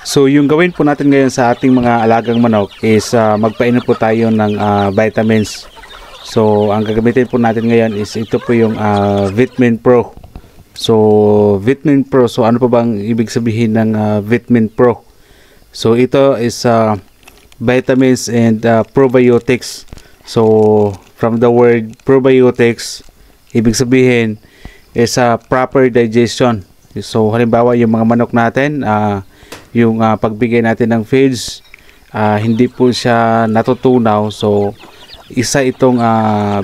So yung gawin po natin ngayon sa ating mga alagang manok is magpainom po tayo ng vitamins. So ang gagamitin po natin ngayon is ito po yung Vitamin Pro. So Vitamin Pro, so ano po bang ibig sabihin ng Vitamin Pro? So ito is vitamins and probiotics. So from the word probiotics, ibig sabihin is proper digestion. So halimbawa yung mga manok natin, yung pagbigay natin ng feeds, hindi po siya natutunaw. So isa itong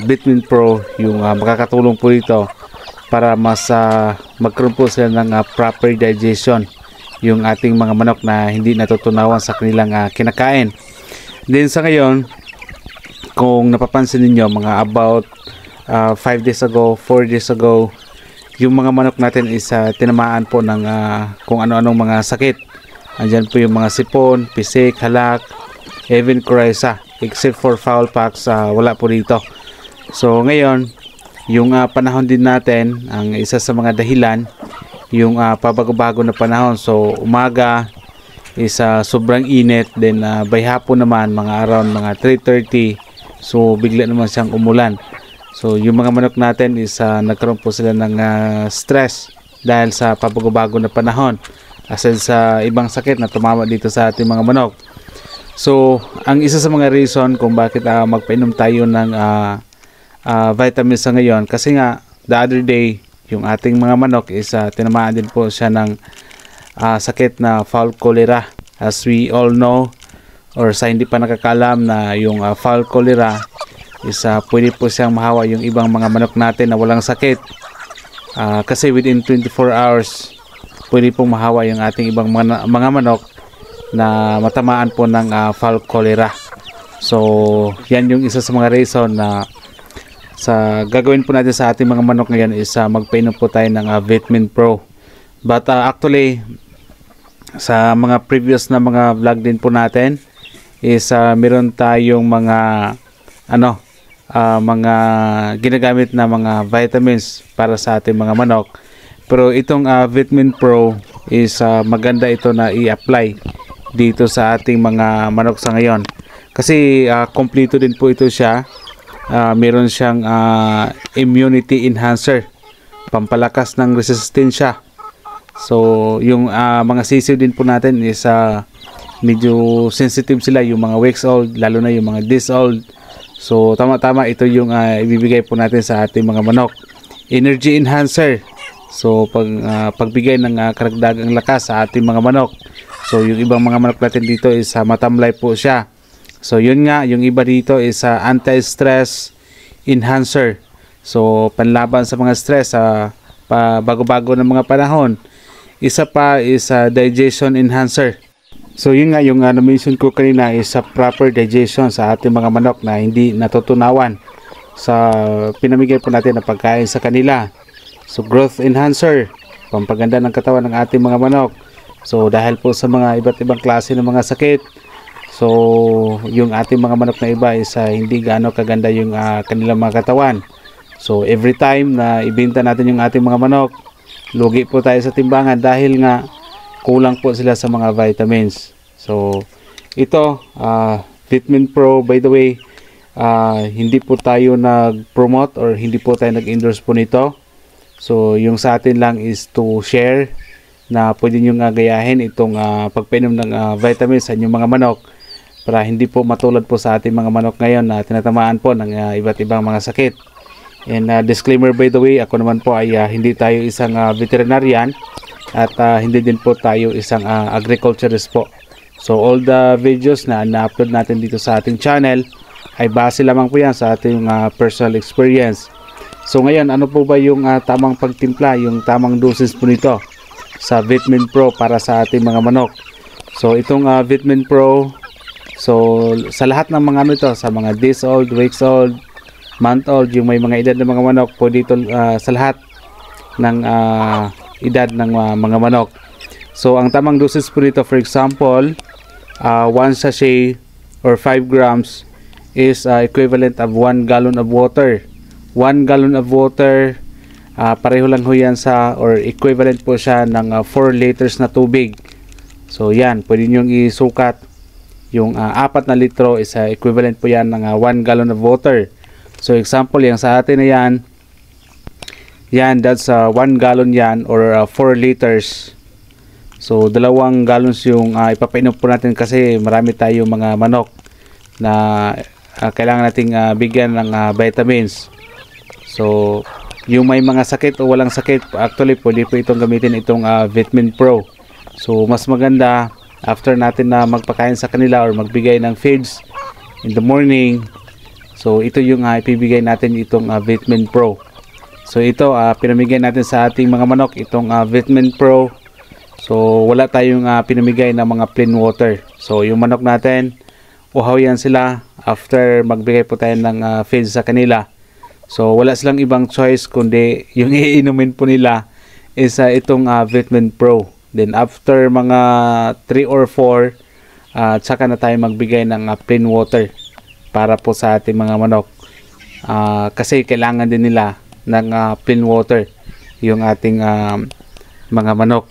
Vitamin Pro yung makakatulong po dito para mas magkaroon po sila ng proper digestion yung ating mga manok na hindi natutunawan sa kanilang kinakain. Then sa ngayon, kung napapansin niyo mga about 5 days ago, 4 days ago, yung mga manok natin is tinamaan po ng kung ano-anong mga sakit. Andyan po yung mga sipon, pisik, halak, even coryza, except for fowl pox, wala po dito. So ngayon, yung panahon din natin, ang isa sa mga dahilan, yung pabago-bago na panahon. So umaga is sobrang init, then by hapon naman mga around mga 3:30, so bigla naman siyang umulan. So yung mga manok natin is nagkaroon po sila ng stress dahil sa pabago-bago na panahon, aside sa ibang sakit na tumama dito sa ating mga manok. So ang isa sa mga reason kung bakit magpainom tayo ng vitamins sa ngayon, kasi nga the other day yung ating mga manok is tinamaan din po siya ng sakit na fowl cholera. As we all know, or sa hindi pa nakakalam, na yung fowl cholera is pwede po siyang mahawa yung ibang mga manok natin na walang sakit, kasi within 24 hours pwede pong mahawa yung ating ibang mga manok na matamaan po ng fowl cholera. So yan yung isa sa mga reason na sa gagawin po natin sa ating mga manok ngayon is magpainom po tayo ng Vitamin Pro. But actually sa mga previous na mga vlog din po natin is meron tayong mga mga ginagamit na mga vitamins para sa ating mga manok. Pero itong Vitamin Pro is maganda ito na i-apply dito sa ating mga manok sa ngayon. Kasi kompleto din po ito siya. Meron siyang immunity enhancer, pampalakas ng resistensya. So yung mga sisiw din po natin is medyo sensitive sila, yung mga weeks old, lalo na yung mga days old. So tama-tama ito yung ibibigay po natin sa ating mga manok. Energy enhancer, so pagbigay ng karagdagang lakas sa ating mga manok. So yung ibang mga manok natin dito is matamlay po siya. So yun nga, yung iba dito is anti-stress enhancer, so panlaban sa mga stress bago-bago ng mga panahon. Isa pa is digestion enhancer. So yun nga, yung na-mention ko kanina is proper digestion sa ating mga manok na hindi natutunawan sa pinamigay po natin na pagkain sa kanila. So growth enhancer, pampaganda ng katawan ng ating mga manok. So dahil po sa mga iba't ibang klase ng mga sakit, so yung ating mga manok na iba is hindi gaano kaganda yung kanilang mga katawan. So every time na ibenta natin yung ating mga manok, lugi po tayo sa timbangan dahil nga kulang po sila sa mga vitamins. So ito Vitamin Pro, by the way, hindi po tayo nag-promote or hindi po tayo nag-endorse po nito. So yung sa atin lang is to share na pwede nyo gayahin itong pagpainom ng vitamins sa inyong mga manok, para hindi po matulad po sa ating mga manok ngayon na tinatamaan po ng iba't ibang mga sakit. And disclaimer, by the way, ako naman po ay hindi tayo isang veterinarian at hindi din po tayo isang agriculturist po. So all the videos na na-upload natin dito sa ating channel ay base lamang po yan sa ating personal experience. So ngayon, ano po ba yung tamang pagtimpla, yung tamang doses po nito sa Vitamin Pro para sa ating mga manok? So itong Vitamin Pro, so sa lahat ng mga ito, sa mga days old, weeks old, month old, yung may mga edad ng mga manok, po dito sa lahat ng edad ng mga manok. So ang tamang doses po nito, for example, 1 sachet or 5 grams is equivalent of 1 gallon of water. 1 gallon of water, pareho lang ho yan sa, or equivalent po siya ng 4 liters na tubig. So yan, pwede nyo isukat. Yung 4 na litro is equivalent po yan ng 1 gallon of water. So example, yung sa atin na yan, that's 1 gallon yan, or 4 liters. So 2 gallons yung ipapainom po natin, kasi marami tayong mga manok na kailangan nating bigyan ng vitamins. So yung may mga sakit o walang sakit, actually pwede po itong gamitin, itong Vitamin Pro. So mas maganda after natin na magpakain sa kanila or magbigay ng feeds in the morning. So ito yung ipibigay natin, itong Vitamin Pro. So ito pinamigay natin sa ating mga manok, itong Vitamin Pro. So wala tayong pinamigay na mga plain water. So yung manok natin, uhaw yan sila after magbigay po tayo ng feeds sa kanila. So wala silang ibang choice kundi yung iinumin po nila is itong Vitamin Pro. Then after mga 3 or 4, tsaka na tayo magbigay ng plain water para po sa ating mga manok. Kasi kailangan din nila ng plain water yung ating mga manok.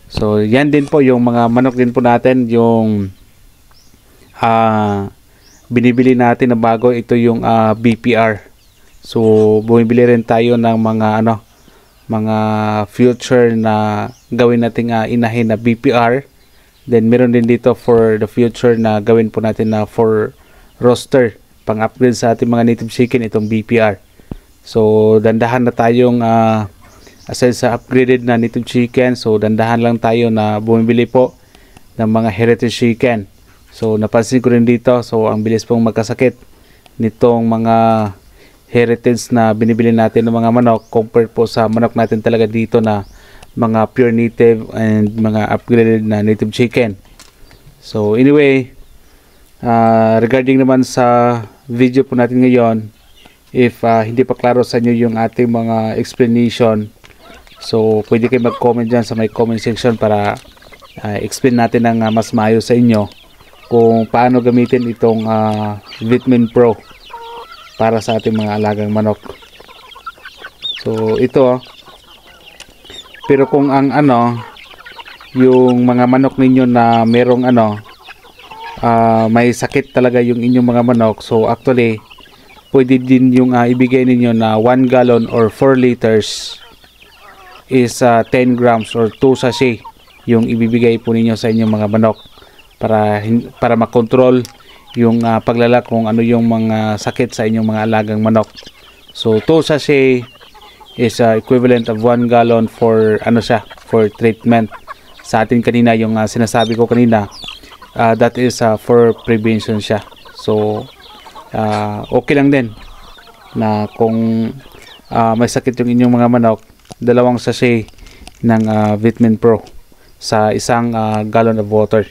So yan din po yung mga manok din po natin, yung binibili natin na bago, ito yung BPR. So bumibili rin tayo ng mga future na gawin nating inahin na BPR. Then meron din dito for the future na gawin po natin na for roaster, pang upgrade sa ating mga native chicken, itong BPR. So dandahan na tayong aside sa upgraded na native chicken, so dandahan lang tayo na bumibili po ng mga heritage chicken. So napansin ko rin dito, so ang bilis pong magkasakit nitong mga heritage na binibili natin ng mga manok compared po sa manok natin talaga dito na mga pure native and mga upgraded na native chicken. So anyway, regarding naman sa video po natin ngayon, if hindi pa klaro sa inyo yung ating mga explanation, so pwede kayo mag-comment dyan sa may comment section para explain natin ng mas maayos sa inyo kung paano gamitin itong Vitamin Pro para sa ating mga alagang manok. So ito, pero kung ang yung mga manok ninyo na merong may sakit talaga yung inyong mga manok, so actually pwede din yung ibigay ninyo na 1 gallon or 4 liters is 10 grams or 2 sachet yung ibibigay po ninyo sa inyong mga manok para makontrol yung paglala kung ano yung mga sakit sa inyong mga alagang manok. So 2 sachet is equivalent of 1 gallon for for treatment. Sa atin kanina, yung sinasabi ko kanina, that is for prevention siya. So okay lang din na kung may sakit yung inyong mga manok, 2 sachet ng Vitamin Pro sa 1 gallon of water.